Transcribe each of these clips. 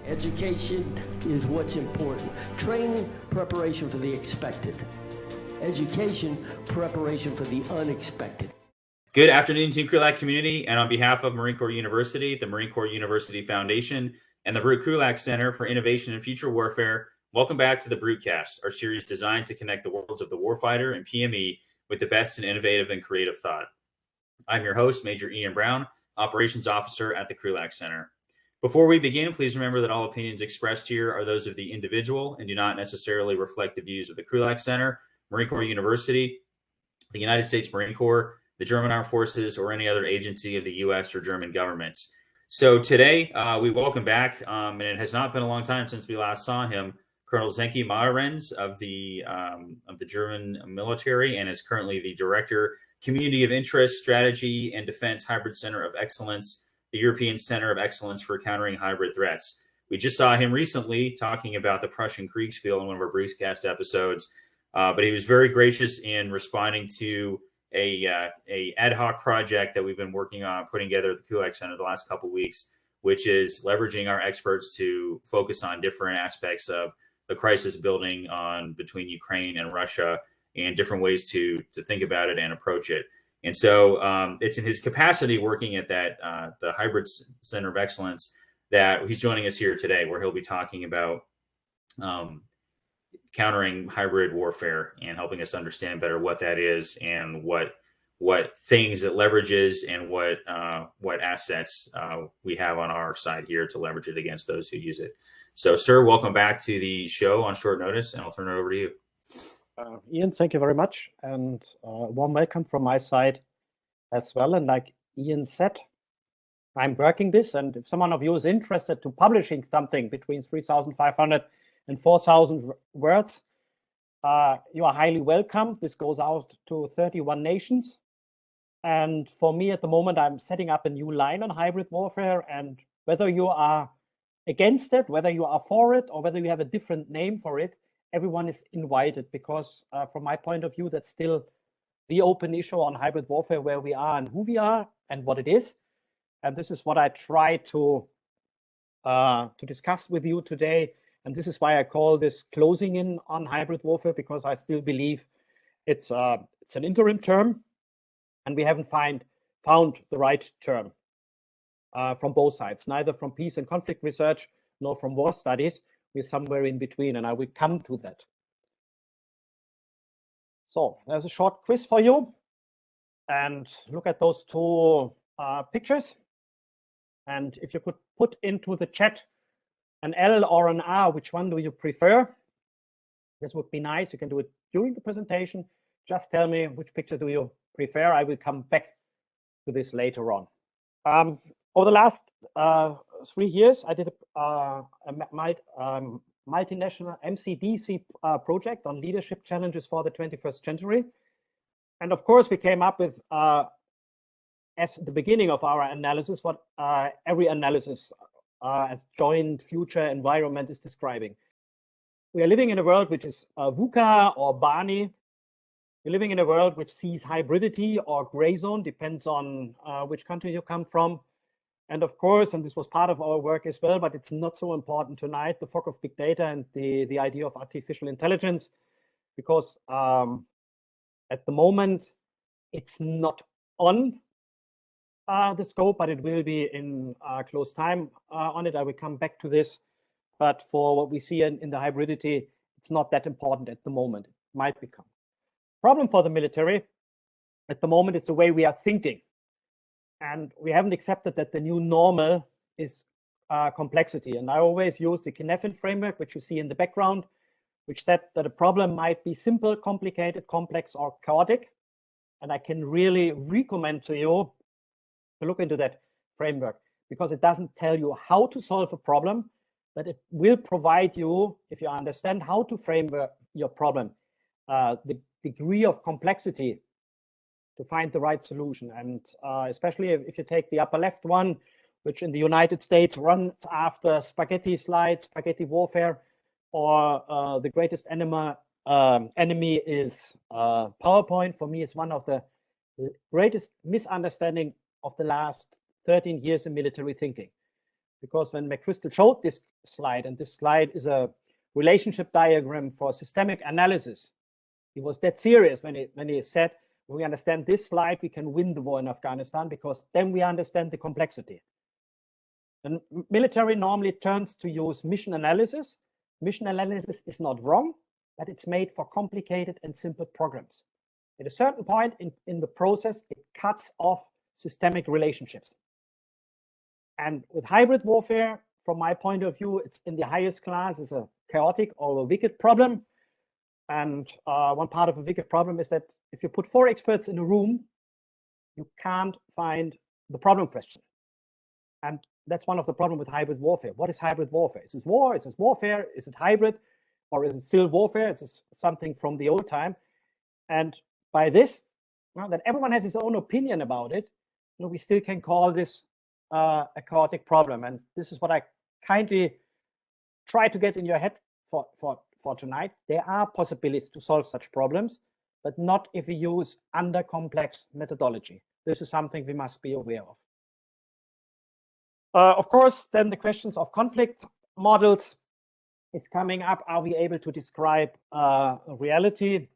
Education is what's important. Training, preparation for the expected. Education, preparation for the unexpected. Good afternoon, Team Krulak community, and on behalf of Marine Corps University, the Marine Corps University Foundation, and the Krulak Center for Innovation and Future Warfare, welcome back to the Brutecast, our series designed to connect the worlds of the warfighter and PME with the best in innovative and creative thought. I'm your host, Major Ian Brown, Operations Officer at the Krulak Center. Before we begin, please remember that all opinions expressed here are those of the individual and do not necessarily reflect the views of the Krulak Center, Marine Corps University, the United States Marine Corps, the German Armed Forces, or any other agency of the U.S. or German governments. So today, we welcome back, and it has not been a long time since we last saw him, Col Sönke Marahrens of the German military, and is currently the Director, Community of Interest, Strategy, and Defense Hybrid Center of Excellence, the European Center of Excellence for Countering Hybrid Threats. We just saw him recently talking about the Prussian Kriegspiel in one of our Brutecast episodes, but he was very gracious in responding to a ad hoc project that we've been working on putting together at the Krulak Center the last couple of weeks, which is leveraging our experts to focus on different aspects of the crisis building on between Ukraine and Russia and different ways to think about it and approach it. And so it's in his capacity working at that the Hybrid Center of Excellence that he's joining us here today, where he'll be talking about countering hybrid warfare and helping us understand better what that is and what things it leverages and what assets we have on our side here to leverage it against those who use it. So, sir, welcome back to the show on short notice, and I'll turn it over to you. Ian, thank you very much, and warm welcome from my side as well. And like Ian said, I'm working this, and if someone of you is interested to publishing something between 3,500 and 4,000 words, you are highly welcome. This goes out to 31 nations. And for me at the moment, I'm setting up a new line on hybrid warfare, and whether you are against it, whether you are for it, or whether you have a different name for it, everyone is invited, because from my point of view, that's still the open issue on hybrid warfare, where we are and who we are and what it is. And this is what I try to discuss with you today. And this is why I call this closing in on hybrid warfare, because I still believe it's an interim term, and we haven't found the right term from both sides, neither from peace and conflict research nor from war studies. We're somewhere in between, and I will come to that. So there's a short quiz for you, and look at those two pictures. And if you could put into the chat an L or an R, which one do you prefer? This would be nice. You can do it during the presentation. Just tell me which picture do you prefer. I will come back to this later on. Over the last 3 years, I did a multinational MCDC project on leadership challenges for the 21st century. And of course, we came up with, as the beginning of our analysis, what every analysis as joint future environment is describing. We are living in a world which is VUCA or Barney. We're living in a world which sees hybridity or gray zone, depends on which country you come from. And of course, and this was part of our work as well, but it's not so important tonight, the fog of big data and the idea of artificial intelligence, because at the moment, it's not on the scope, but it will be in close time on it. I will come back to this. But for what we see in the hybridity, it's not that important at the moment. It might become. Problem for the military at the moment is the way we are thinking. And we haven't accepted that the new normal is complexity. And I always use the Kinefin framework, which you see in the background, which said that a problem might be simple, complicated, complex, or chaotic. And I can really recommend to you to look into that framework, because it doesn't tell you how to solve a problem, but it will provide you, if you understand how to frame your problem, the degree of complexity to find the right solution. And especially if you take the upper left one, which in the United States runs after spaghetti slides, spaghetti warfare, or the greatest enemy is PowerPoint. For me, it's one of the greatest misunderstanding of the last 13 years in military thinking. because when McChrystal showed this slide, and this slide is a relationship diagram for systemic analysis, he was that serious when he said, when we understand this slide, we can win the war in Afghanistan, because then we understand the complexity. The military normally turns to use mission analysis. Mission analysis is not wrong, but it's made for complicated and simple programs. At a certain point in the process, it cuts off systemic relationships. And with hybrid warfare, from my point of view, it's in the highest class. It's a chaotic or a wicked problem. And one part of a wicked problem is that if you put 4 experts in a room, you can't find the problem question. And that's one of the problems with hybrid warfare. What is hybrid warfare? Is this war? Is this warfare? Is it hybrid? Or is it still warfare? It's something from the old time. And by this, well, that everyone has his own opinion about it, you know, we still can call this a chaotic problem. And this is what I kindly try to get in your head for tonight. There are possibilities to solve such problems, but not if we use under complex methodology. This is something we must be aware of. Of course, then the questions of conflict models is coming up. Are we able to describe reality?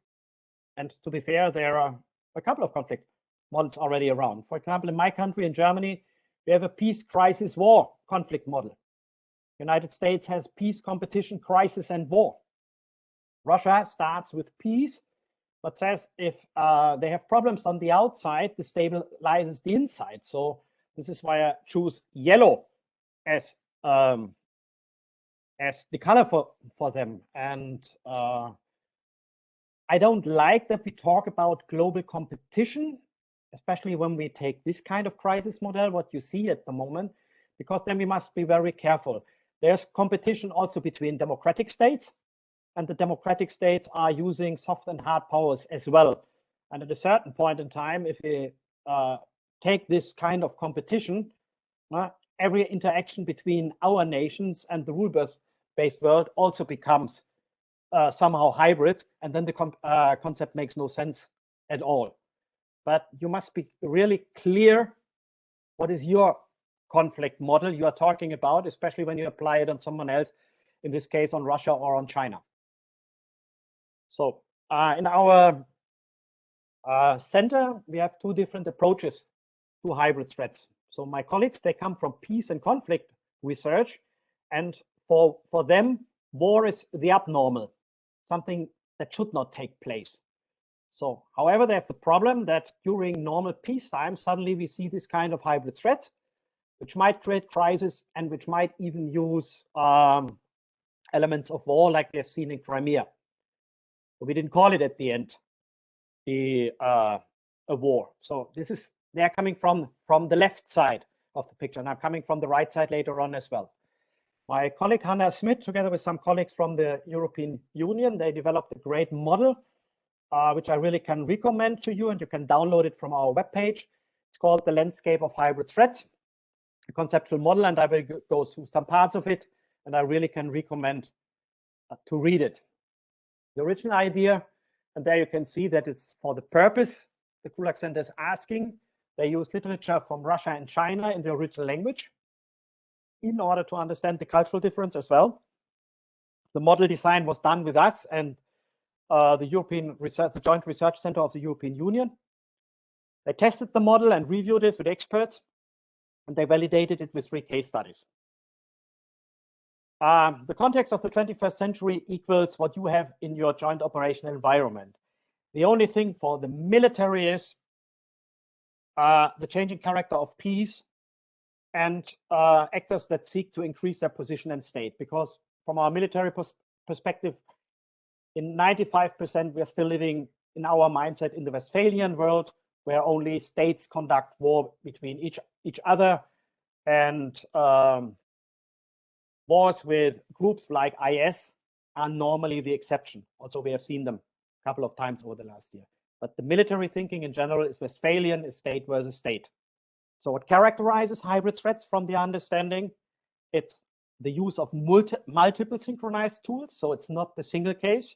And to be fair, there are a couple of conflict models already around. For example, in my country, in Germany, we have a peace, crisis, war conflict model. United States has peace, competition, crisis, and war. Russia starts with peace, but says if they have problems on the outside, this stabilizes the inside. So this is why I choose yellow as the color for them. And I don't like that we talk about global competition, especially when we take this kind of crisis model, what you see at the moment, because then we must be very careful. There's competition also between democratic states, and the democratic states are using soft and hard powers as well. And at a certain point in time, if we take this kind of competition, every interaction between our nations and the rule-based world also becomes somehow hybrid, and then the concept makes no sense at all. But you must be really clear what is your conflict model you are talking about, especially when you apply it on someone else, in this case on Russia or on China. So in our center, we have 2 different approaches to hybrid threats. So my colleagues, they come from peace and conflict research, and for them, war is the abnormal, something that should not take place. So, however, they have the problem that during normal peacetime, suddenly we see this kind of hybrid threats, which might create crisis and which might even use elements of war, like we have seen in Crimea. But we didn't call it at the end a war. So they're coming from the left side of the picture, and I'm coming from the right side later on as well. My colleague Hannah Smith, together with some colleagues from the European Union, they developed a great model, which I really can recommend to you, and you can download it from our webpage. It's called The Landscape of Hybrid Threats, a conceptual model, and I will go through some parts of it, and I really can recommend to read it. The original idea, and there you can see that it's for the purpose the Krulak Center is asking. They use literature from Russia and China in the original language in order to understand the cultural difference as well. The model design was done with us and the European Research, the Joint Research Center of the European Union. They tested the model and reviewed this with experts, and they validated it with 3 case studies. The context of the 21st century equals what you have in your joint operational environment. The only thing for the military is the changing character of peace and actors that seek to increase their position and state. Because from our military perspective, in 95%, we are still living in our mindset in the Westphalian world, where only states conduct war between each other, and wars with groups like IS are normally the exception. Also, we have seen them a couple of times over the last year. But the military thinking in general is Westphalian, is state versus state. So what characterizes hybrid threats from the understanding? It's the use of multiple synchronized tools, so it's not the single case.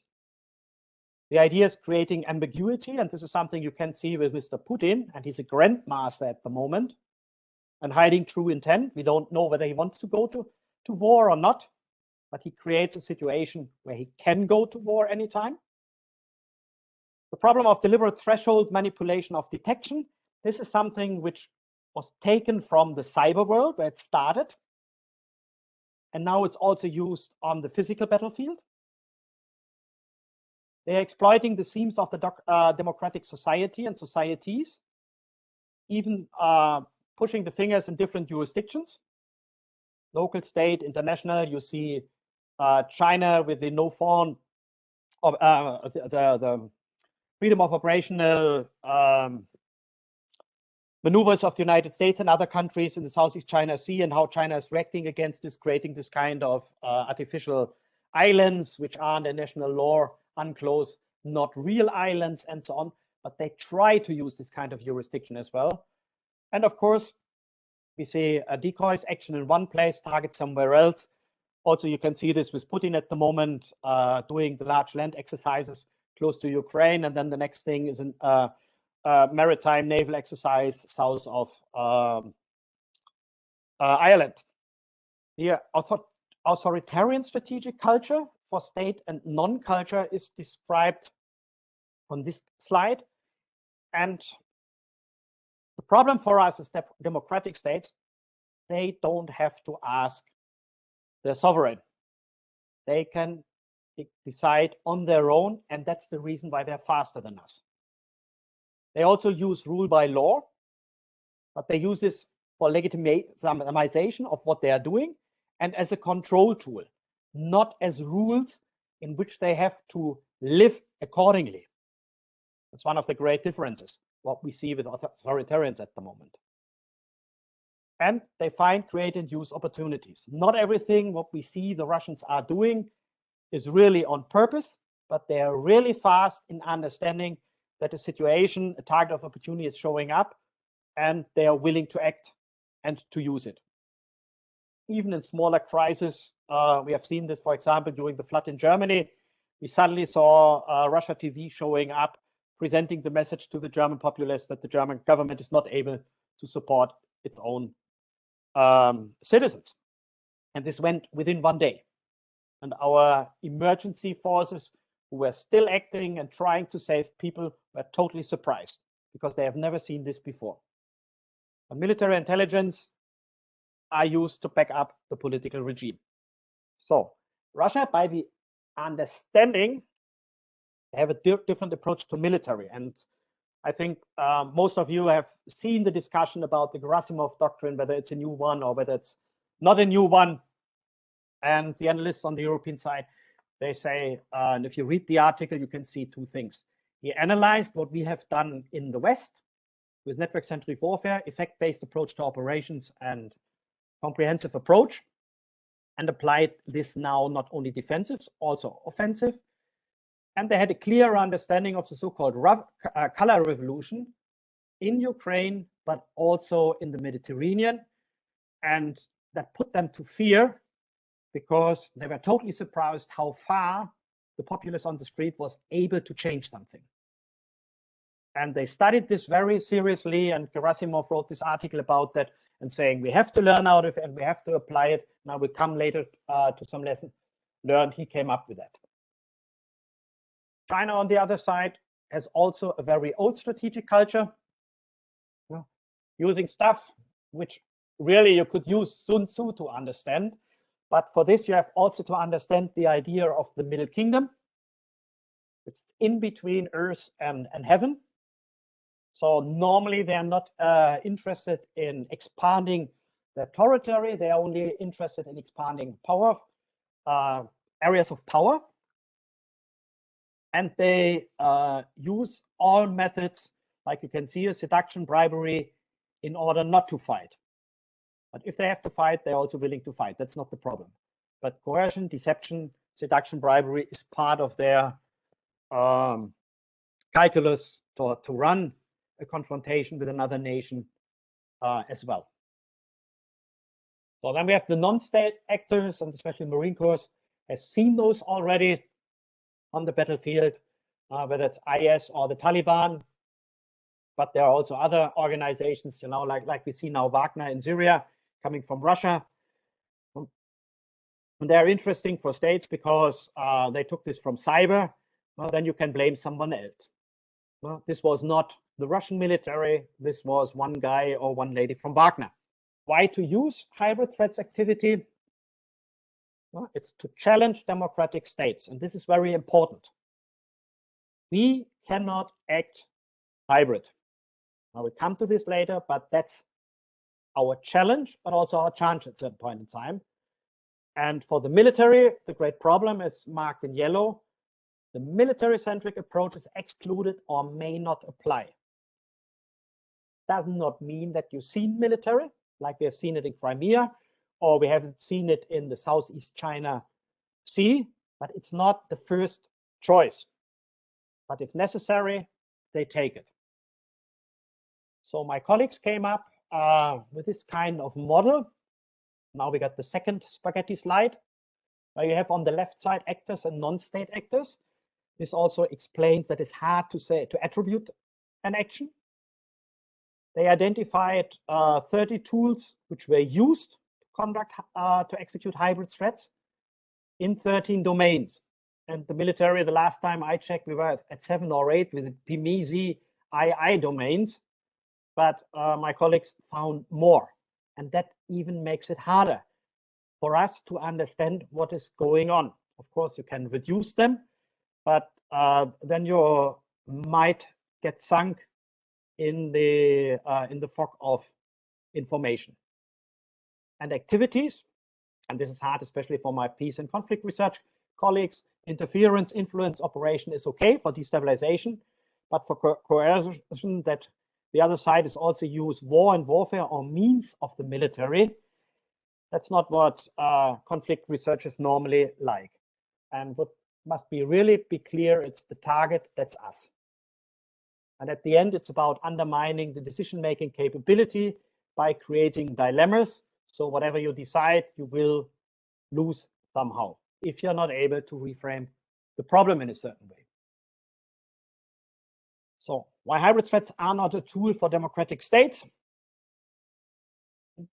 The idea is creating ambiguity, and this is something you can see with Mr. Putin, and he's a grandmaster at the moment. and hiding true intent. We don't know whether he wants to go to war or not, but he creates a situation where he can go to war anytime. The problem of deliberate threshold manipulation of detection. This is something which was taken from the cyber world where it started. And now it's also used on the physical battlefield. They're exploiting the seams of the democratic society and societies, even pushing the fingers in different jurisdictions. Local, state, international. You see China with the no foreign, the freedom of operational maneuvers of the United States and other countries in the Southeast China Sea, and how China is reacting against this, creating this kind of artificial islands, which are under national law, unclosed, not real islands, and so on. But they try to use this kind of jurisdiction as well. And of course, we see decoys, action in one place, target somewhere else. Also, you can see this with Putin at the moment, doing the large land exercises close to Ukraine. And then the next thing is a maritime naval exercise south of Ireland. The authoritarian strategic culture for state and non-culture is described on this slide. And the problem for us is that democratic states, they don't have to ask their sovereign. They can decide on their own, and that's the reason why they're faster than us. They also use rule by law, but they use this for legitimization of what they are doing and as a control tool, not as rules in which they have to live accordingly. That's one of the great differences, what we see with authoritarians at the moment. And they find, create, and use opportunities. Not everything what we see the Russians are doing is really on purpose, but they are really fast in understanding that a situation, a target of opportunity is showing up, and they are willing to act and to use it. Even in smaller crises, we have seen this, for example, during the flood in Germany. We suddenly saw Russia TV showing up, presenting the message to the German populace that the German government is not able to support its own citizens. And this went within one day. And our emergency forces, who were still acting and trying to save people, were totally surprised because they have never seen this before. And military intelligence are used to back up the political regime. So Russia, by the understanding, they have a different approach to military. And I think most of you have seen the discussion about the Gerasimov doctrine, whether it's a new one or whether it's not a new one. And the analysts on the European side, they say, and if you read the article, you can see two things. He analyzed what we have done in the West with network-centric warfare, effect-based approach to operations, and comprehensive approach, and applied this now not only defensive, also offensive. And they had a clear understanding of the so-called color revolution in Ukraine, but also in the Mediterranean. And that put them to fear because they were totally surprised how far the populace on the street was able to change something. And they studied this very seriously, and Gerasimov wrote this article about that and saying, we have to learn out of it and we have to apply it. Now we come later to some lesson learned. He came up with that. China, on the other side, has also a very old strategic culture, using stuff which really you could use Sun Tzu to understand. But for this, you have also to understand the idea of the Middle Kingdom. It's in between earth and heaven. So normally they are not interested in expanding their territory. They are only interested in expanding power, areas of power. And they use all methods, like you can see, seduction, bribery, in order not to fight. But if they have to fight, they're also willing to fight. That's not the problem. But coercion, deception, seduction, bribery is part of their calculus to run a confrontation with another nation as well. So then we have the non-state actors, and especially Marine Corps has seen those already on the battlefield, whether it's IS or the Taliban. but there are also other organizations, you know, like we see now Wagner in Syria coming from Russia. And they're interesting for states because they took this from cyber. Well, then you can blame someone else. Well, this was not the Russian military. This was one guy or one lady from Wagner. Why to use hybrid threats activity? Well, it's to challenge democratic states. And this is very important. We cannot act hybrid. I will come to this later, but that's our challenge, but also our chance at that point in time. And for the military, the great problem is marked in yellow. The military-centric approach is excluded or may not apply. Does not mean that you've seen military, like we have seen it in Crimea, or we haven't seen it in the Southeast China Sea, but it's not the first choice. But if necessary, they take it. So my colleagues came up with this kind of model. Now we got the second spaghetti slide, where you have on the left side actors and non-state actors. This also explains that it's hard to attribute an action. They identified 30 tools which were used to execute hybrid threats in 13 domains. And the military, the last time I checked, we were at 7 or 8 with the PMISI II domains, but my colleagues found more. And that even makes it harder for us to understand what is going on. Of course, you can reduce them, but then you might get sunk in the fog of information. And activities, and this is hard, especially for my peace and conflict research colleagues, interference, influence, operation is okay for destabilization, but for coercion, that the other side is also use war and warfare or means of the military. That's not what conflict researchers normally like. And what must be really be clear, it's the target, that's us. And at the end, it's about undermining the decision-making capability by creating dilemmas. So whatever you decide, you will lose somehow if you're not able to reframe the problem in a certain way. So why hybrid threats are not a tool for democratic states?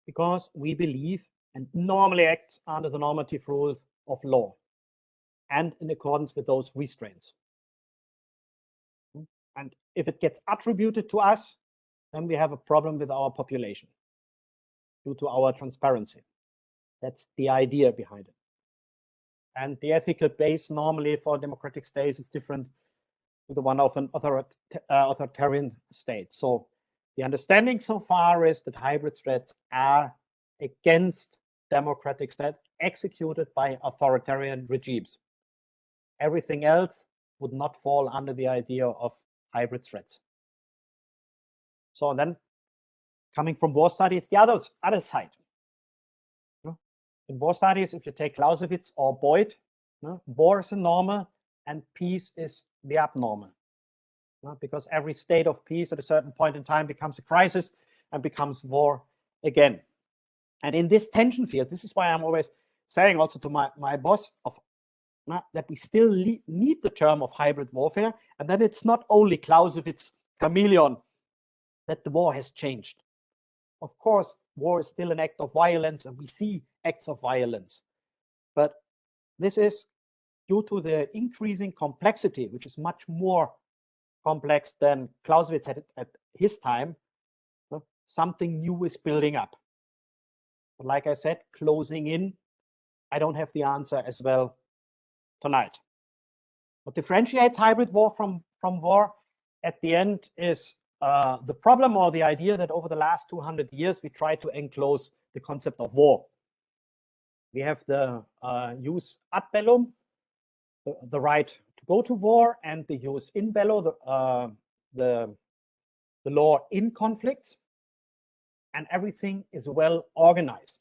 Because we believe and normally act under the normative rules of law and in accordance with those restraints. And if it gets attributed to us, then we have a problem with our population due to our transparency. That's the idea behind it. And the ethical base normally for democratic states is different to the one of an authoritarian state. So the understanding so far is that hybrid threats are against democratic states executed by authoritarian regimes. Everything else would not fall under the idea of hybrid threats. So then, coming from war studies, the other side. In war studies, if you take Clausewitz or Boyd, war is the normal and peace is the abnormal. Because every state of peace at a certain point in time becomes a crisis and becomes war again. And in this tension field, this is why I'm always saying also to my boss that we still need the term of hybrid warfare, and that it's not only Clausewitz chameleon that the war has changed. Of course, war is still an act of violence, and we see acts of violence. But this is due to the increasing complexity, which is much more complex than Clausewitz had at his time. Something new is building up. But like I said, closing in, I don't have the answer as well tonight. What differentiates hybrid war from war at the end is the problem or the idea that over the last 200 years, we tried to enclose the concept of war. We have the use ad bellum, the right to go to war, and the use in bello, the law in conflicts, and everything is well organized.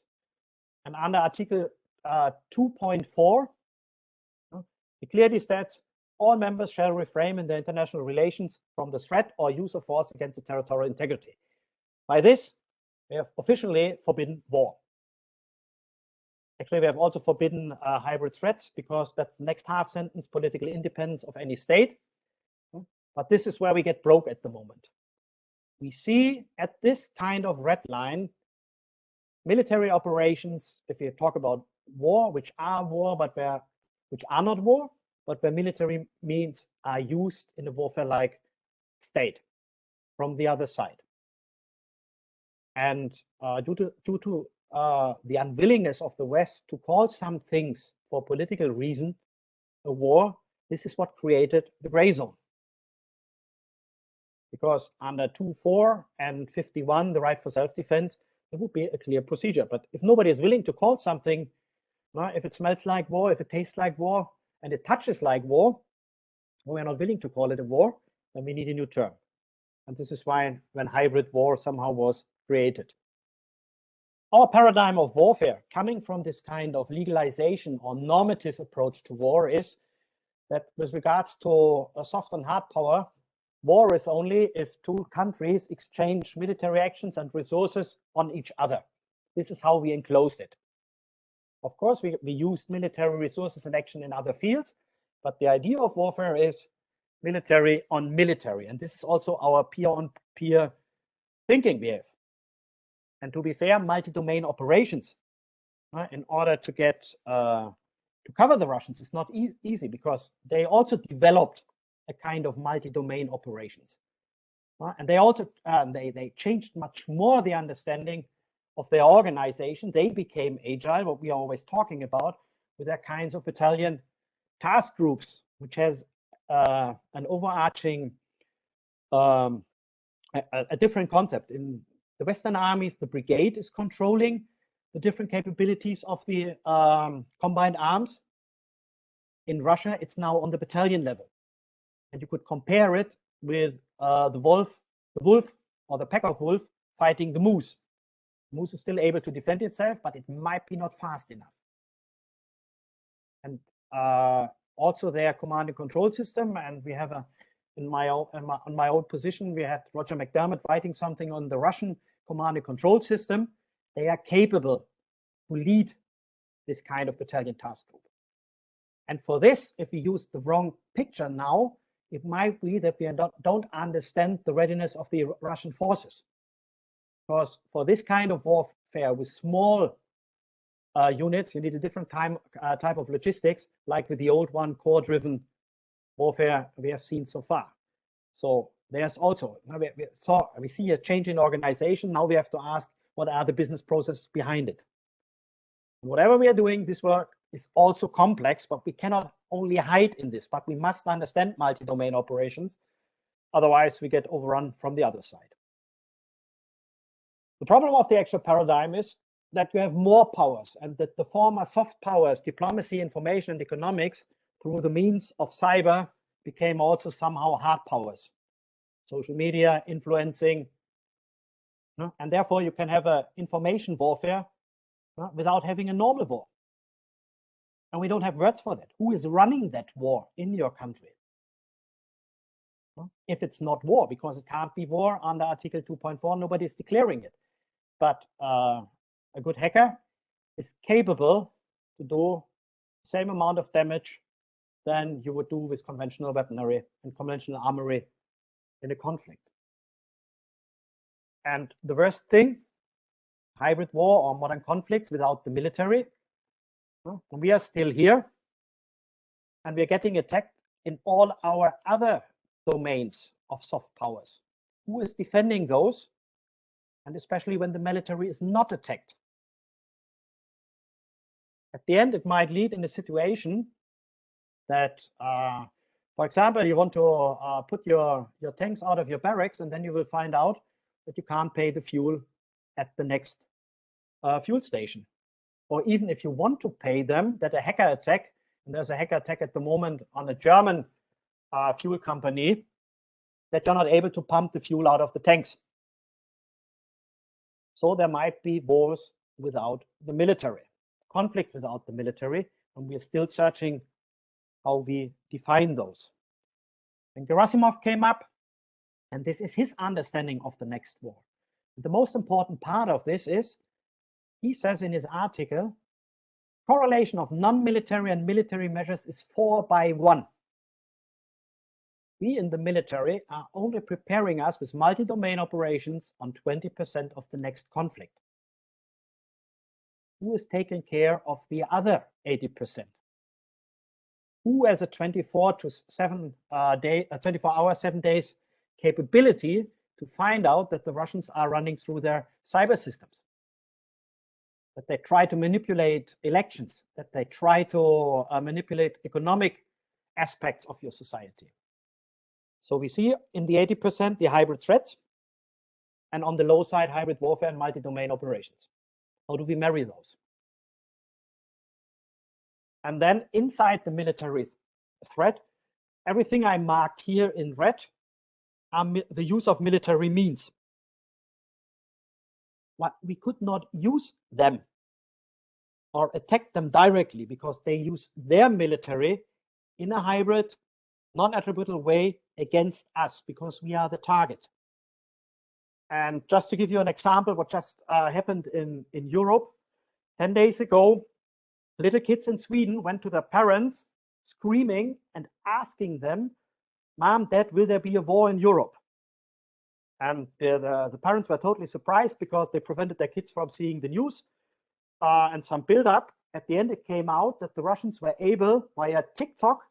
And under Article 2.4, it clearly states all members shall refrain in their international relations from the threat or use of force against the territorial integrity. By this, we have officially forbidden war. Actually, we have also forbidden hybrid threats, because that's the next half sentence, political independence of any state. But this is where we get broke at the moment. we see at this kind of red line military operations, if we talk about war, which are war, but which are not war, but where military means are used in a warfare-like state from the other side. And due to the unwillingness of the West to call some things for political reason a war, this is what created the gray zone. Because under 2.4 and 51, the right for self-defense, it would be a clear procedure. But if nobody is willing to call something, if it smells like war, if it tastes like war, and it touches like war, we are not willing to call it a war, then we need a new term. And this is why when hybrid war somehow was created. Our paradigm of warfare, coming from this kind of legalization or normative approach to war, is that with regards to a soft and hard power, war is only if two countries exchange military actions and resources on each other. This is how we enclosed it. Of course, we used military resources and action in other fields, but the idea of warfare is military on military. And this is also our peer-on-peer thinking we have. And to be fair, multi-domain operations, in order to get to cover the Russians, is not easy because they also developed a kind of multi-domain operations. And they also they changed much more the understanding of their organization. They became agile, what we are always talking about, with their kinds of battalion task groups, which has an overarching, a different concept. In the Western armies, the brigade is controlling the different capabilities of the combined arms. In Russia, it's now on the battalion level. And you could compare it with the wolf or the pack of wolf fighting the moose. The moose is still able to defend itself, but it might be not fast enough. And also their command and control system, and we have on my own position, we had Roger McDermott writing something on the Russian command and control system. They are capable to lead this kind of battalion task group. And for this, if we use the wrong picture now, it might be that we don't understand the readiness of the Russian forces. Because for this kind of warfare with small units, you need a different type of logistics, like with the old one, core-driven warfare we have seen so far. So there's also, we see a change in organization. Now we have to ask, what are the business processes behind it? And whatever we are doing, this work is also complex, but we cannot only hide in this, but we must understand multi-domain operations. Otherwise, we get overrun from the other side. The problem of the actual paradigm is that you have more powers, and that the former soft powers, diplomacy, information, and economics, through the means of cyber, became also somehow hard powers. Social media, influencing, and therefore you can have an information warfare without having a normal war. And we don't have words for that. Who is running that war in your country? If it's not war, because it can't be war under Article 2.4, nobody is declaring it. But a good hacker is capable to do the same amount of damage than you would do with conventional weaponry and conventional armory in a conflict. And the worst thing, hybrid war or modern conflicts without the military, we are still here, and we're getting attacked in all our other domains of soft powers. Who is defending those? And especially when the military is not attacked. At the end, it might lead in a situation that, for example, you want to put your tanks out of your barracks, and then you will find out that you can't pay the fuel at the next fuel station. Or even if you want to pay them, that a hacker attack, and there's a hacker attack at the moment on a German fuel company, that you're not able to pump the fuel out of the tanks. So there might be wars without the military, conflict without the military, and we're still searching how we define those. And Gerasimov came up, and this is his understanding of the next war. The most important part of this is, he says in his article, correlation of non-military and military measures is 4:1. we in the military are only preparing us with multi-domain operations on 20% of the next conflict. Who is taking care of the other 80%? Who has a 24-hour, 7 days capability to find out that the Russians are running through their cyber systems, that they try to manipulate elections, that they try to manipulate economic aspects of your society? So we see in the 80% the hybrid threats, and on the low side, hybrid warfare and multi-domain operations. How do we marry those? And then inside the military threat, everything I marked here in red are the use of military means. But we could not use them or attack them directly because they use their military in a hybrid, non-attributable way against us because we are the target. And just to give you an example, what just happened in Europe, 10 days ago, little kids in Sweden went to their parents screaming and asking them, Mom, Dad, will there be a war in Europe? And the parents were totally surprised because they prevented their kids from seeing the news and some build-up. At the end, it came out that the Russians were able, via TikTok,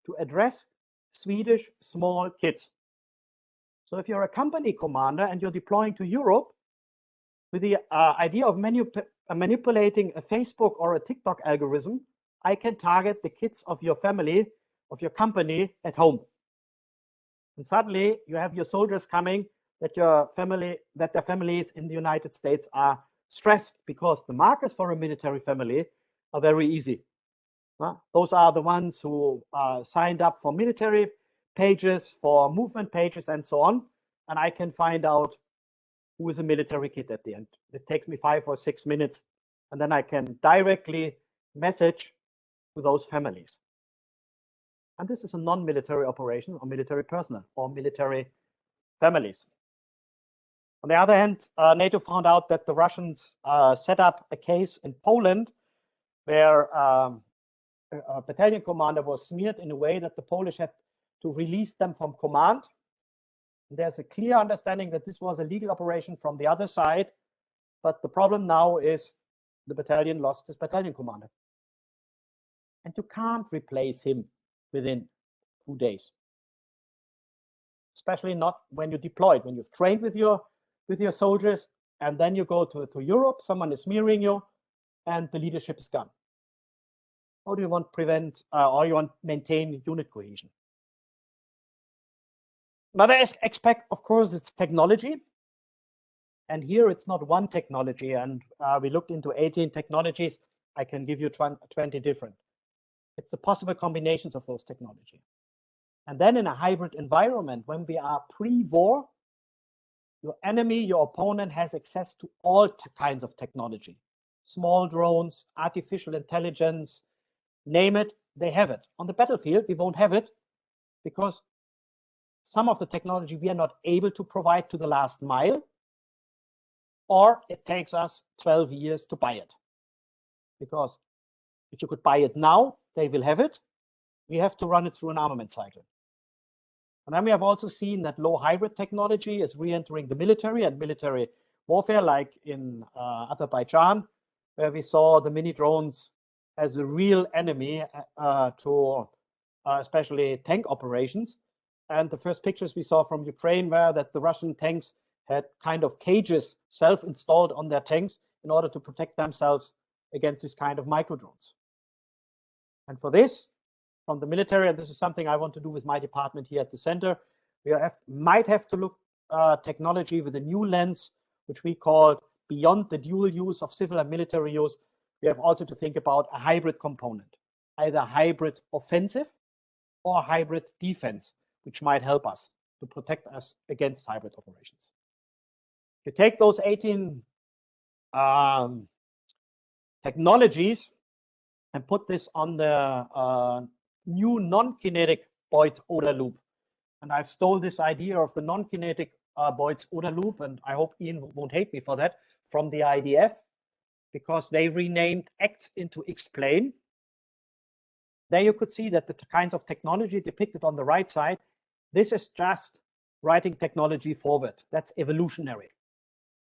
to address Swedish small kids. So if you're a company commander and you're deploying to Europe with the idea of manipulating a Facebook or a TikTok algorithm, I can target the kids of your family, of your company at home. And suddenly you have your soldiers coming that their families in the United States are stressed because the markers for a military family are very easy. Those are the ones who signed up for military pages, for movement pages, and so on. And I can find out who is a military kid at the end. It takes me 5 or 6 minutes, and then I can directly message to those families. And this is a non-military operation or military personnel or military families. On the other hand, NATO found out that the Russians set up a case in Poland where a battalion commander was smeared in a way that the Polish had to release them from command. There's a clear understanding that this was a legal operation from the other side, but the problem now is the battalion lost his battalion commander. And you can't replace him within 2 days. Especially not when you're deployed, when you've trained with your soldiers, and then you go to Europe, someone is smearing you, and the leadership is gone. How do you want to prevent or you want to maintain unit cohesion? Another aspect, of course, is technology. And here it's not one technology, and we looked into 18 technologies. I can give you 20 different. It's the possible combinations of those technologies. And then in a hybrid environment, when we are pre-war, your enemy, your opponent has access to all kinds of technology. Small drones, artificial intelligence, name it, they have it. On the battlefield, we won't have it because some of the technology we are not able to provide to the last mile, or it takes us 12 years to buy it. Because if you could buy it now, they will have it. We have to run it through an armament cycle. And then we have also seen that low hybrid technology is re-entering the military and military warfare, like in Azerbaijan, where we saw the mini drones as a real enemy to especially tank operations. And the first pictures we saw from Ukraine were that the Russian tanks had kind of cages self-installed on their tanks in order to protect themselves against this kind of micro drones. And for this, from the military, and this is something I want to do with my department here at the center, we might have to look technology with a new lens, which we call beyond the dual use of civil and military use. We have also to think about a hybrid component, either hybrid offensive or hybrid defense, which might help us to protect us against hybrid operations. If you take those 18 technologies and put this on the new non-kinetic Boyd-Oder loop, and I've stole this idea of the non-kinetic Boyd-Oder loop, and I hope Ian won't hate me for that, from the IDF, because they renamed ACT into explain. There you could see that the kinds of technology depicted on the right side This is just writing technology forward. That's evolutionary.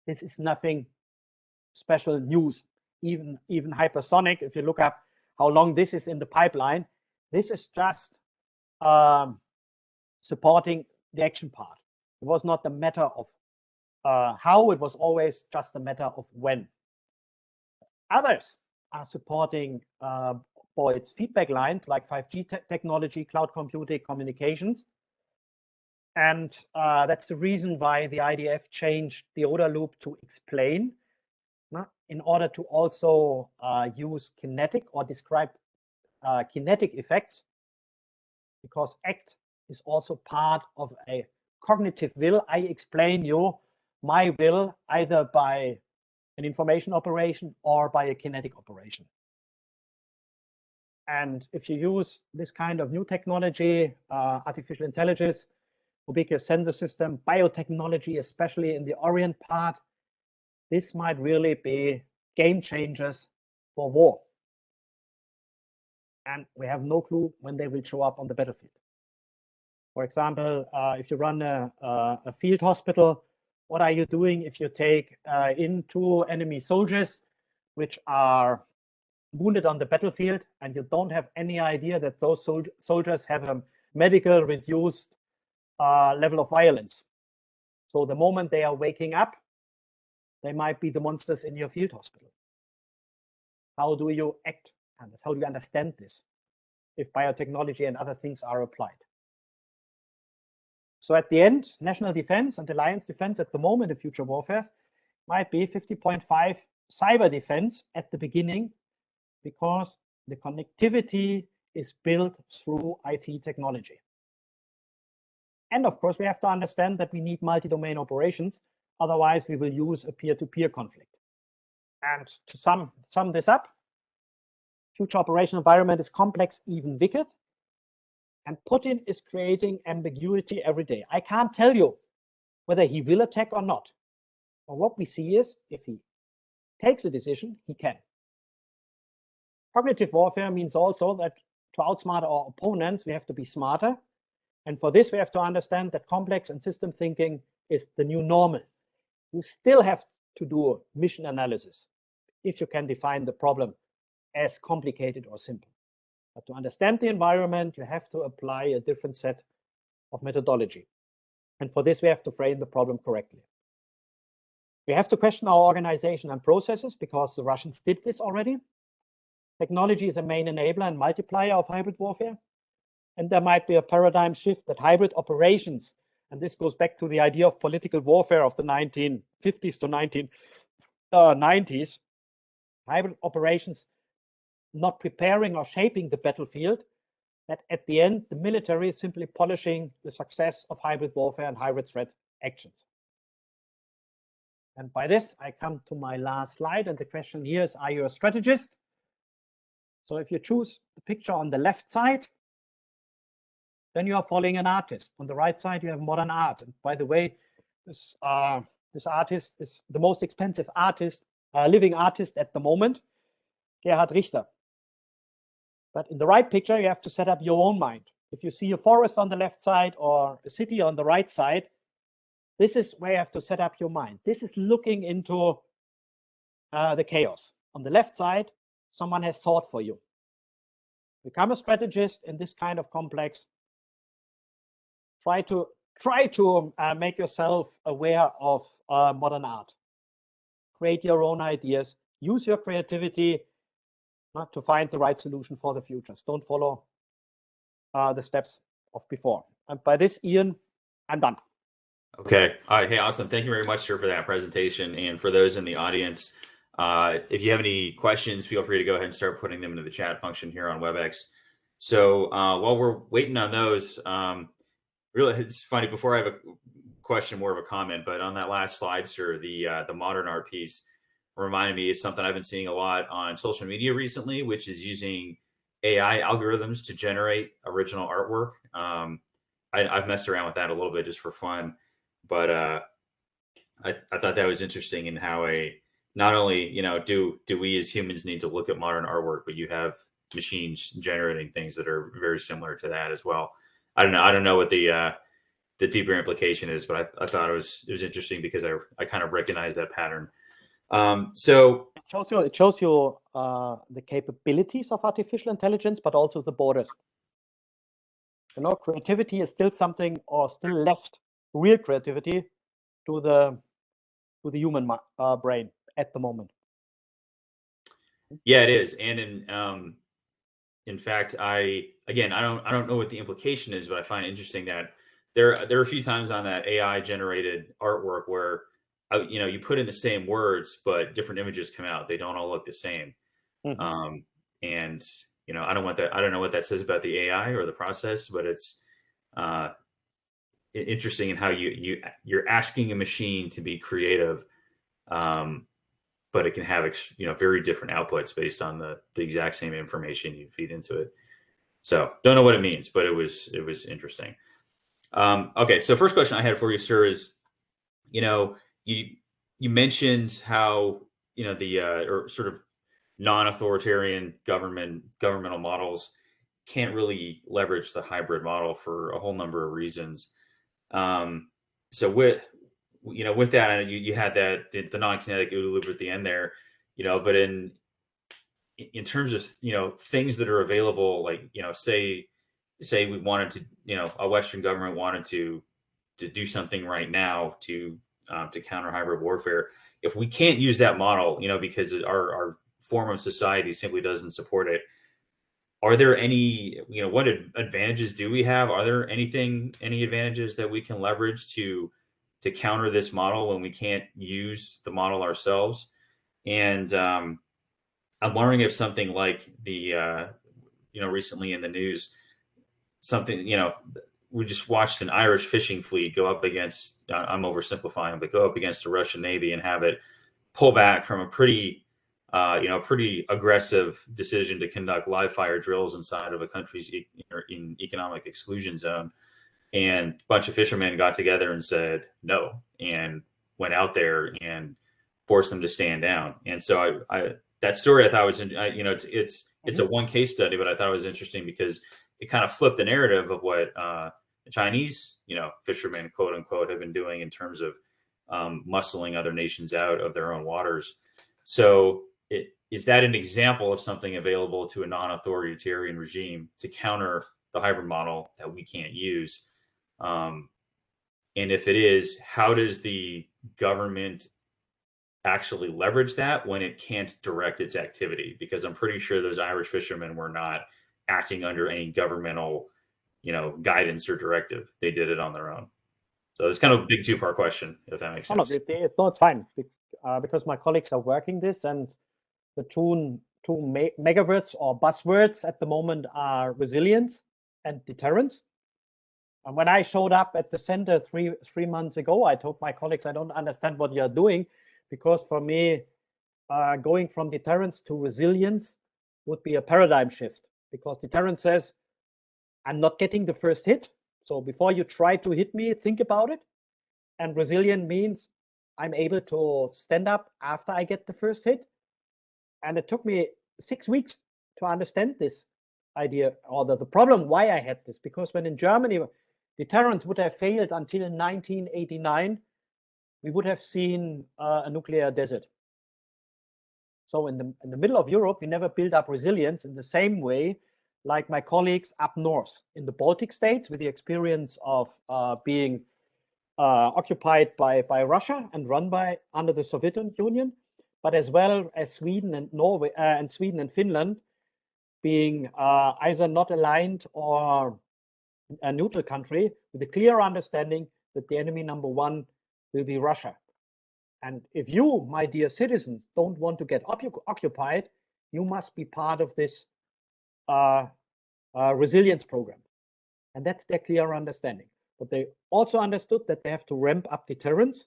This is nothing special news. Even hypersonic, if you look up how long this is in the pipeline, this is just supporting the action part. It was not the matter of how, it was always just a matter of when. Others are supporting for its feedback lines like 5G technology, cloud computing, communications. And that's the reason why the IDF changed the ODA loop to explain, in order to also use kinetic or describe kinetic effects, because act is also part of a cognitive will. I explain you my will either by an information operation or by a kinetic operation. And if you use this kind of new technology, artificial intelligence, ubiquitous sensor system, biotechnology, especially in the Orient part, this might really be game changers for war. And we have no clue when they will show up on the battlefield. For example, if you run a field hospital, what are you doing if you take in 2 enemy soldiers which are wounded on the battlefield, and you don't have any idea that those soldiers have a medical reduced level of violence? So the moment they are waking up, they might be the monsters in your field hospital. How do you act on this? How do you understand this if biotechnology and other things are applied? So at the end, national defense and alliance defense at the moment in future warfare might be 50.5 cyber defense at the beginning, because the connectivity is built through IT technology. And of course, we have to understand that we need multi-domain operations. Otherwise, we will use a peer-to-peer conflict. And to sum this up, future operational environment is complex, even wicked. And Putin is creating ambiguity every day. I can't tell you whether he will attack or not. But what we see is, if he takes a decision, he can. Cognitive warfare means also that to outsmart our opponents, we have to be smarter. And for this, we have to understand that complex and system thinking is the new normal. You still have to do mission analysis if you can define the problem as complicated or simple. But to understand the environment, you have to apply a different set of methodology. And for this, we have to frame the problem correctly. We have to question our organization and processes, because the Russians did this already. Technology is a main enabler and multiplier of hybrid warfare. And there might be a paradigm shift that hybrid operations, and this goes back to the idea of political warfare of the 1950s to 1990s, hybrid operations not preparing or shaping the battlefield, that at the end, the military is simply polishing the success of hybrid warfare and hybrid threat actions. And by this, I come to my last slide. And the question here is, are you a strategist? So if you choose the picture on the left side, then you are following an artist. On the right side, you have modern art. And by the way, this artist is the most expensive artist, living artist at the moment, Gerhard Richter. But in the right picture, you have to set up your own mind. If you see a forest on the left side or a city on the right side, this is where you have to set up your mind. This is looking into the chaos. On the left side, someone has thought for you. Become a strategist in this kind of complex. Try to make yourself aware of modern art. Create your own ideas. Use your creativity to find the right solution for the futures. Don't follow the steps of before. And by this, Ian, I'm done. Okay. All right. Hey, awesome. Thank you very much, sir, for that presentation. And for those in the audience, if you have any questions, feel free to go ahead and start putting them into the chat function here on WebEx. So while we're waiting on those, really, it's funny, before I have a question, more of a comment, but on that last slide, sir, the modern art piece reminded me of something I've been seeing a lot on social media recently, which is using AI algorithms to generate original artwork. I've messed around with that a little bit just for fun, but I thought that was interesting in how not only, do we as humans need to look at modern artwork, but you have machines generating things that are very similar to that as well. I don't know what the the deeper implication is, but I thought it was interesting because I kind of recognized that pattern. So it shows you the capabilities of artificial intelligence, but also the borders. You know, creativity is still something, or still left, real creativity, to the human brain at the moment. Yeah, it is, and in fact, I don't know what the implication is, but I find it interesting that there are a few times on that AI generated artwork where you put in the same words, but different images come out. They don't all look the same. Mm-hmm. And I don't know what that says about the AI or the process, but it's interesting in how you're asking a machine to be creative, but it can have very different outputs based on the exact same information you feed into it. So don't know what it means, but it was interesting. Okay, so first question I had for you, sir, is you mentioned how the or sort of non-authoritarian governmental models can't really leverage the hybrid model for a whole number of reasons. So with that, you had that the non-kinetic OODA loop at the end there, but in terms of things that are available, like say we wanted to a Western government wanted to do something right now to counter hybrid warfare. If we can't use that model, because our form of society simply doesn't support it, are there any what advantages do we have? Are there any advantages that we can leverage to counter this model when we can't use the model ourselves? And I'm wondering if something like the recently in the news, something we just watched an Irish fishing fleet go up against, I'm oversimplifying, but go up against a Russian Navy and have it pull back from a pretty aggressive decision to conduct live fire drills inside of a country's in economic exclusion zone. And a bunch of fishermen got together and said no, and went out there and forced them to stand down. And so that story I thought was, it's a one case study, but I thought it was interesting because it kind of flipped the narrative of what the Chinese, fishermen, quote unquote, have been doing in terms of muscling other nations out of their own waters. So is that an example of something available to a non-authoritarian regime to counter the hybrid model that we can't use? And if it is, how does the government actually leverage that when it can't direct its activity? Because I'm pretty sure those Irish fishermen were not acting under any governmental, guidance or directive. They did it on their own. So it's kind of a big two-part question, if that makes sense. No, it's fine, because my colleagues are working this, and the two megawords or buzzwords at the moment are resilience and deterrence. And when I showed up at the center three months ago, I told my colleagues, I don't understand what you're doing, because for me, going from deterrence to resilience would be a paradigm shift, because deterrence says, I'm not getting the first hit. So before you try to hit me, think about it. And resilient means I'm able to stand up after I get the first hit. And it took me 6 weeks to understand this idea, or the problem why I had this, because when in Germany, deterrence would have failed until 1989, we would have seen a nuclear desert. So in the middle of Europe, we never built up resilience in the same way like my colleagues up north in the Baltic states, with the experience of being occupied by Russia and run under the Soviet Union, but as well as Sweden and Norway and Sweden and Finland being either not aligned or a neutral country, with a clear understanding that the enemy number one will be Russia. And if you, my dear citizens, don't want to get occupied, you must be part of this resilience program. And that's their clear understanding. But they also understood that they have to ramp up deterrence.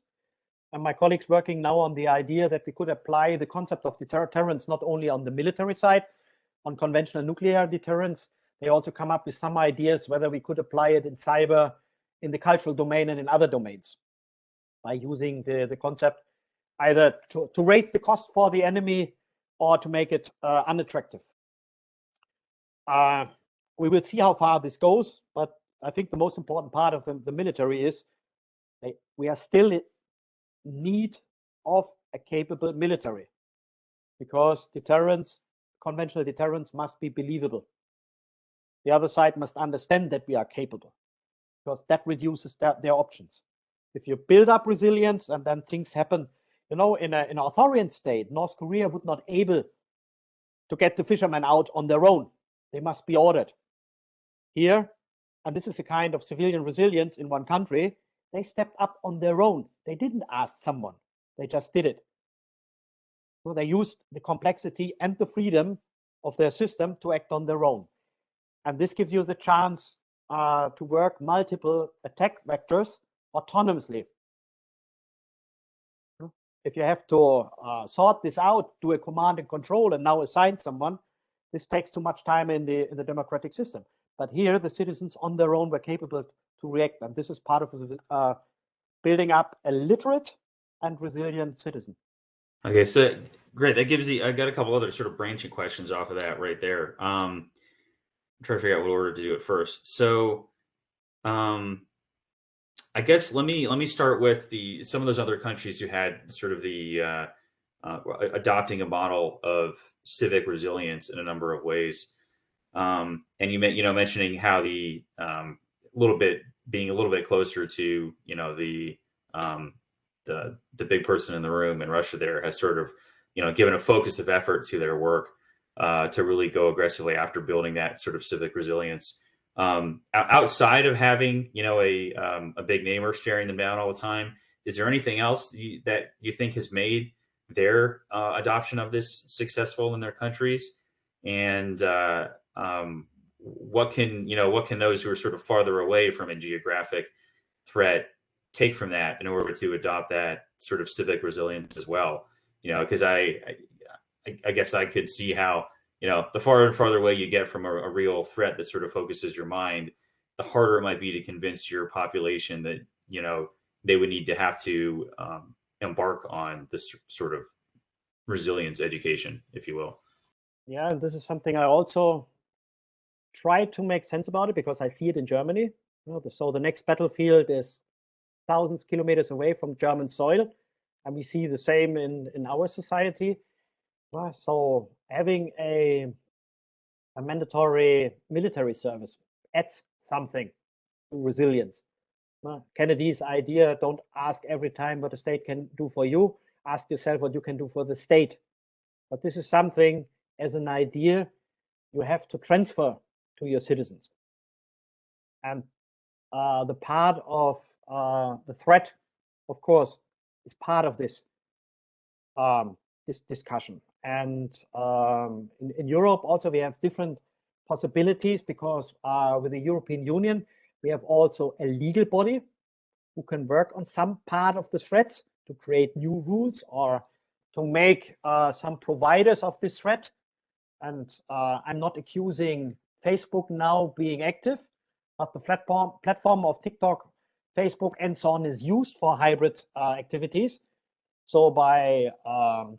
And my colleagues working now on the idea that we could apply the concept of deterrence not only on the military side, on conventional nuclear deterrence. They also come up with some ideas whether we could apply it in cyber, in the cultural domain, and in other domains, by using the concept either to raise the cost for the enemy or to make it unattractive. We will see how far this goes, but I think the most important part of the military is we are still in need of a capable military, because deterrence, conventional deterrence, must be believable. The other side must understand that we are capable, because that reduces their options. If you build up resilience and then things happen, in an authoritarian state, North Korea would not able to get the fishermen out on their own. They must be ordered. Here, and this is a kind of civilian resilience in one country, they stepped up on their own. They didn't ask someone. They just did it. So they used the complexity and the freedom of their system to act on their own. And this gives you the chance to work multiple attack vectors autonomously. If you have to sort this out, do a command and control, and now assign someone, this takes too much time in the democratic system. But here, the citizens on their own were capable to react, and this is part of building up a literate and resilient citizen. Okay, so great. That gives you. I got a couple other sort of branching questions off of that right there. I'm trying to figure out what order to do it first. So, I guess let me start with some of those other countries who had sort of the adopting a model of civic resilience in a number of ways. And you mentioning how the being a little bit closer to the big person in the room in Russia there has sort of given a focus of effort to their work to really go aggressively after building that sort of civic resilience. Outside of having a big namer staring them down all the time, is there anything else that you think has made their adoption of this successful in their countries? And what can those who are sort of farther away from a geographic threat take from that in order to adopt that sort of civic resilience as well? Because I guess I could see how the farther and farther away you get from a real threat that sort of focuses your mind, the harder it might be to convince your population that they would need to have to embark on this sort of resilience education, if you will. Yeah, and this is something I also try to make sense about it, because I see it in Germany. So the next battlefield is thousands of kilometers away from German soil, and we see the same in our society. So having a mandatory military service adds something to resilience. Kennedy's idea: don't ask every time what the state can do for you, ask yourself what you can do for the state. But this is something, as an idea, you have to transfer to your citizens. And the part of the threat, of course, is part of this discussion. And in Europe also we have different possibilities, because with the European Union we have also a legal body who can work on some part of the threats to create new rules or to make some providers of this threat. And I'm not accusing Facebook now being active, but the platform of TikTok, Facebook, and so on is used for hybrid activities. So by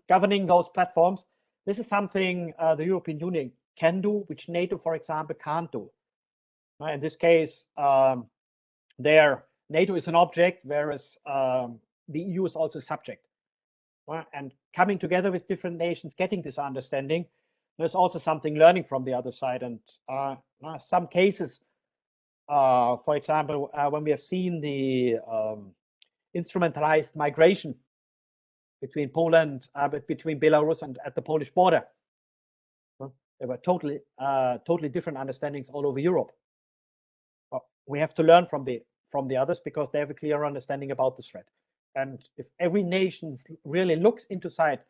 governing those platforms, this is something the European Union can do, which NATO, for example, can't do. In this case, NATO is an object, whereas the EU is also a subject. And coming together with different nations, getting this understanding, there's also something learning from the other side. And some cases, for example, when we have seen the instrumentalized migration between Poland, between Belarus and at the Polish border, there were totally different understandings all over Europe. We have to learn from the others, because they have a clear understanding about the threat. And if every nation really looks inside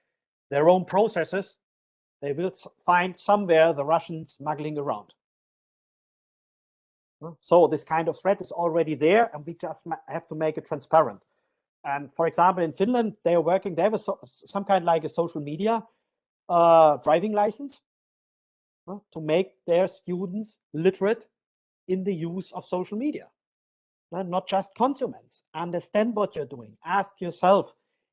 their own processes, they will find somewhere the Russians smuggling around. So this kind of threat is already there, and we just have to make it transparent. And for example, in Finland, they have some kind like a social media driving license to make their students literate in the use of social media. Not just consumers. Understand what you're doing. Ask yourself,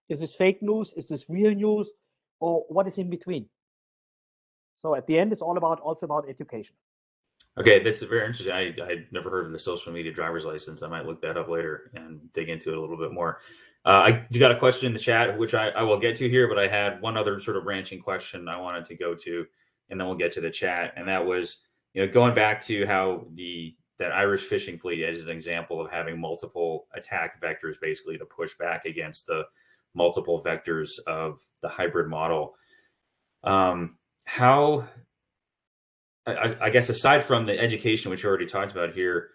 is this fake news? Is this real news? Or what is in between? So at the end, it's also about education. Okay, that's very interesting. I'd never heard of the social media driver's license. I might look that up later and dig into it a little bit more. I got a question in the chat, which I will get to here, but I had one other sort of branching question I wanted to go to, and then we'll get to the chat. And that was, going back to how that Irish fishing fleet is an example of having multiple attack vectors, basically to push back against the multiple vectors of the hybrid model. How I guess aside from the education, which you already talked about here,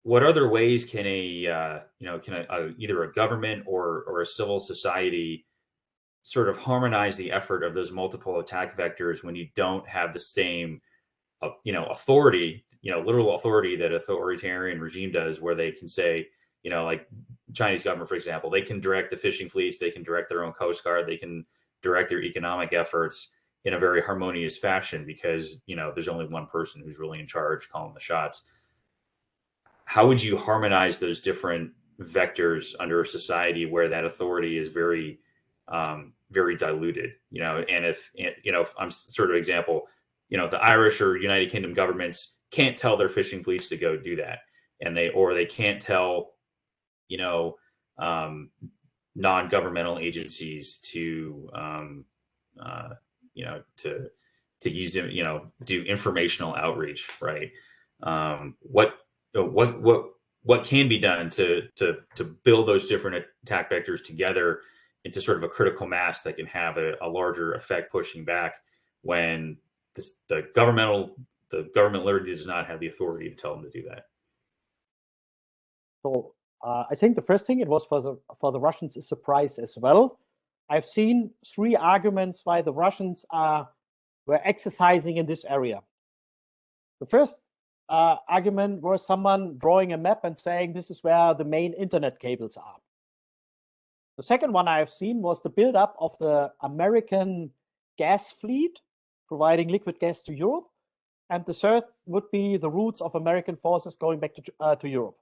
what other ways can either a government or a civil society sort of harmonize the effort of those multiple attack vectors when you don't have the same, authority, literal authority that authoritarian regime does, where they can say, like Chinese government, for example, they can direct the fishing fleets, they can direct their own coast guard, they can direct their economic efforts in a very harmonious fashion because there's only one person who's really in charge calling the shots. How would you harmonize those different vectors under a society where that authority is very very diluted? And if I'm sort of example, the Irish or United Kingdom governments can't tell their fishing fleets to go do that, and they can't tell non-governmental agencies to to use them, do informational outreach, right? What can be done to build those different attack vectors together into sort of a critical mass that can have a larger effect pushing back when the government literally does not have the authority to tell them to do that? So I think the first thing, it was for the Russians a surprise as well. I've seen 3 arguments why the Russians were exercising in this area. The first argument was someone drawing a map and saying this is where the main internet cables are. The second one I have seen was the buildup of the American gas fleet providing liquid gas to Europe. And the third would be the routes of American forces going back to Europe.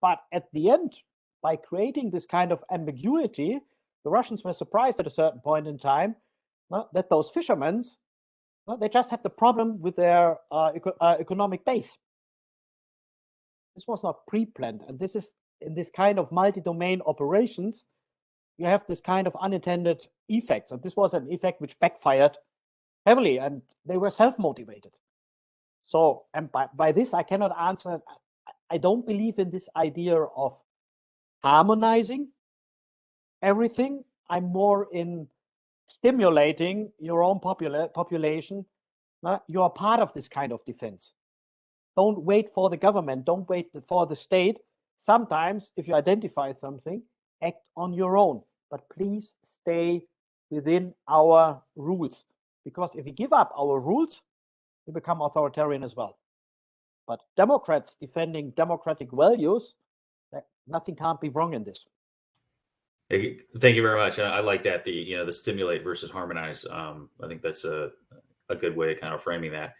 But at the end, by creating this kind of ambiguity, the Russians were surprised at a certain point in time that those fishermen, they just had the problem with their economic base. This was not pre-planned. And this is in this kind of multi-domain operations, you have this kind of unintended effects. And this was an effect which backfired heavily, and they were self-motivated. So, and by this, I cannot answer. I don't believe in this idea of harmonizing everything. I'm more in stimulating your own population. You are part of this kind of defense. Don't wait for the government. Don't wait for the state. Sometimes, if you identify something, act on your own. But please stay within our rules. Because if we give up our rules, we become authoritarian as well. But Democrats defending democratic values, nothing can't be wrong in this. Thank you very much. I like that, the stimulate versus harmonize. I think that's a good way of kind of framing that.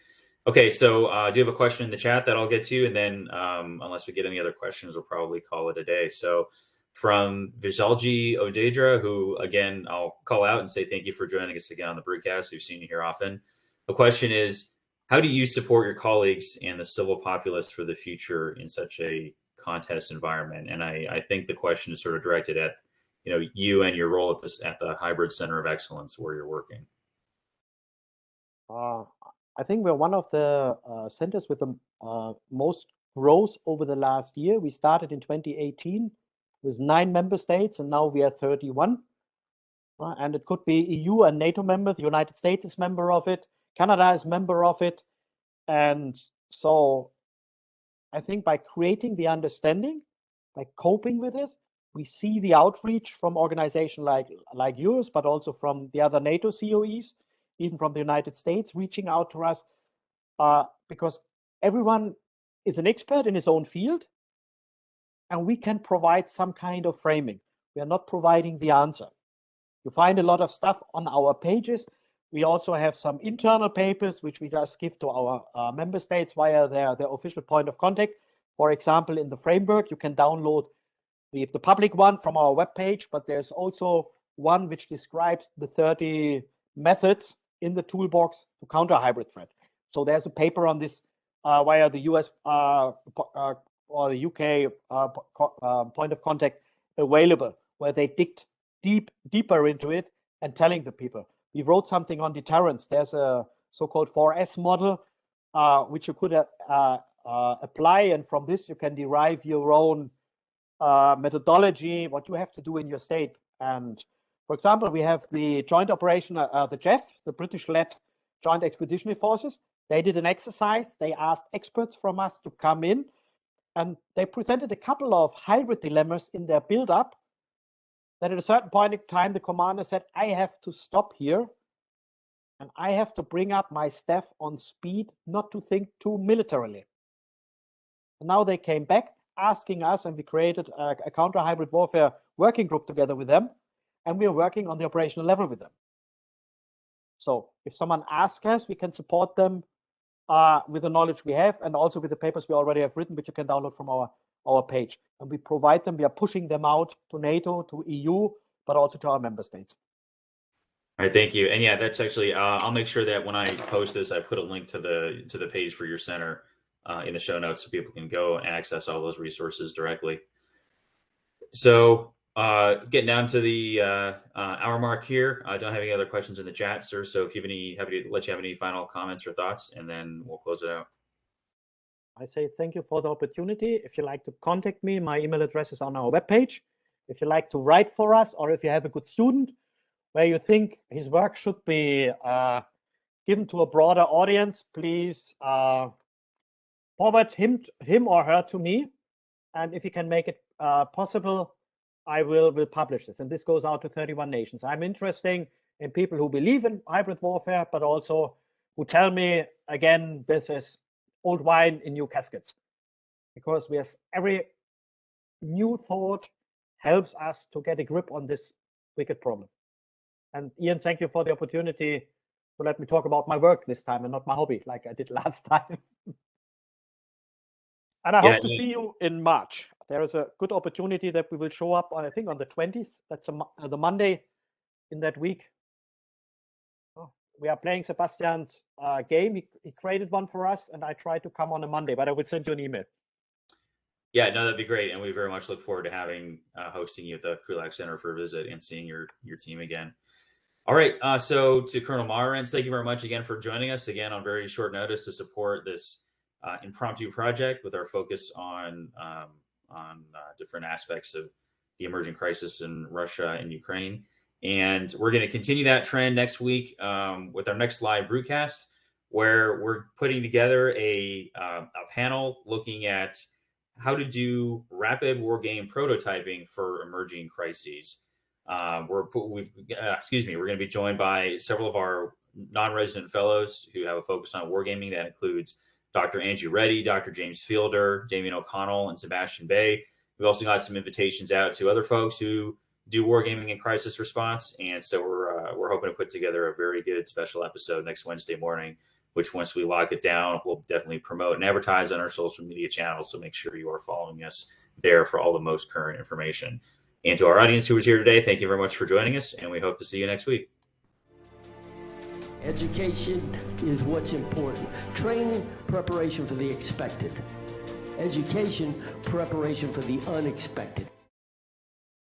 Okay, so do you have a question in the chat that I'll get to? And then unless we get any other questions, we'll probably call it a day. So from Vijalji Odedra, who, again, I'll call out and say thank you for joining us again on the Brewcast. We've seen you here often. The question is, how do you support your colleagues and the civil populace for the future in such a contest environment? And I think the question is sort of directed at you and your role at the Hybrid Center of Excellence where you're working. I think we're one of the centers with the most growth over the last year. We started in 2018 with 9 member states, and now we are 31. And it could be EU and NATO members. The United States is member of it. Canada is member of it. And so I think by creating the understanding, by coping with it, we see the outreach from organizations like yours, but also from the other NATO COEs, even from the United States, reaching out to us, because everyone is an expert in his own field, and we can provide some kind of framing. We are not providing the answer. You find a lot of stuff on our pages. We also have some internal papers, which we just give to our member states via their official point of contact. For example, in the framework, you can download the public one from our webpage, but there's also one which describes the 30 methods in the toolbox to counter hybrid threat. So there's a paper on this via the US or the UK point of contact available, where they digged deeper into it and telling the people. We wrote something on deterrence. There's a so-called 4S model, which you could apply, and from this you can derive your own methodology, what you have to do in your state. And for example, we have the joint operation, the JEF, the British-led Joint Expeditionary Forces. They did an exercise. They asked experts from us to come in, and they presented a couple of hybrid dilemmas in their build-up. That at a certain point in time, the commander said, I have to stop here, and I have to bring up my staff on speed, not to think too militarily. And now they came back asking us, and we created a counter-hybrid warfare working group together with them, and we are working on the operational level with them. So if someone asks us, we can support them with the knowledge we have, and also with the papers we already have written, which you can download from our page. And we provide them, we are pushing them out to NATO, to EU, but also to our member states. All right, thank you. And yeah, that's actually, I'll make sure that when I post this, I put a link to the page for your center in the show notes so people can go and access all those resources directly. So getting down to the hour mark here, I don't have any other questions in the chat, sir. So if you have any, happy to let you have any final comments or thoughts, and then we'll close it out. I say thank you for the opportunity. If you'd like to contact me, my email address is on our webpage. If you'd like to write for us, or if you have a good student where you think his work should be given to a broader audience, please forward him or her to me. And if you can make it possible, I will publish this. And this goes out to 31 nations. I'm interested in people who believe in hybrid warfare, but also who tell me, again, this is old wine in new caskets. Because every new thought helps us to get a grip on this wicked problem. And Ian, thank you for the opportunity to let me talk about my work this time and not my hobby like I did last time. And I hope to see you in March. There is a good opportunity that we will show up on, I think, on the 20th. That's the Monday in that week. Oh, we are playing Sebastian's game. He created one for us, and I tried to come on a Monday, but I will send you an email. Yeah, no, that'd be great. And we very much look forward to having hosting you at the Krulak Center for a visit and seeing your team again. All right. So to Colonel Marahrens, thank you very much again for joining us again on very short notice to support this impromptu project with our focus on different aspects of the emerging crisis in Russia and Ukraine. And we're going to continue that trend next week with our next live broadcast, where we're putting together a panel looking at how to do rapid war game prototyping for emerging crises. We're going to be joined by several of our non-resident fellows who have a focus on wargaming. That includes Dr. Andrew Reddy, Dr. James Fielder, Damien O'Connell, and Sebastian Bay. We've also got some invitations out to other folks who do wargaming and crisis response. And so we're hoping to put together a very good special episode next Wednesday morning, which once we lock it down, we'll definitely promote and advertise on our social media channels. So make sure you are following us there for all the most current information. And to our audience who was here today, thank you very much for joining us, and we hope to see you next week. Education is what's important. Training, preparation for the expected. Education, preparation for the unexpected.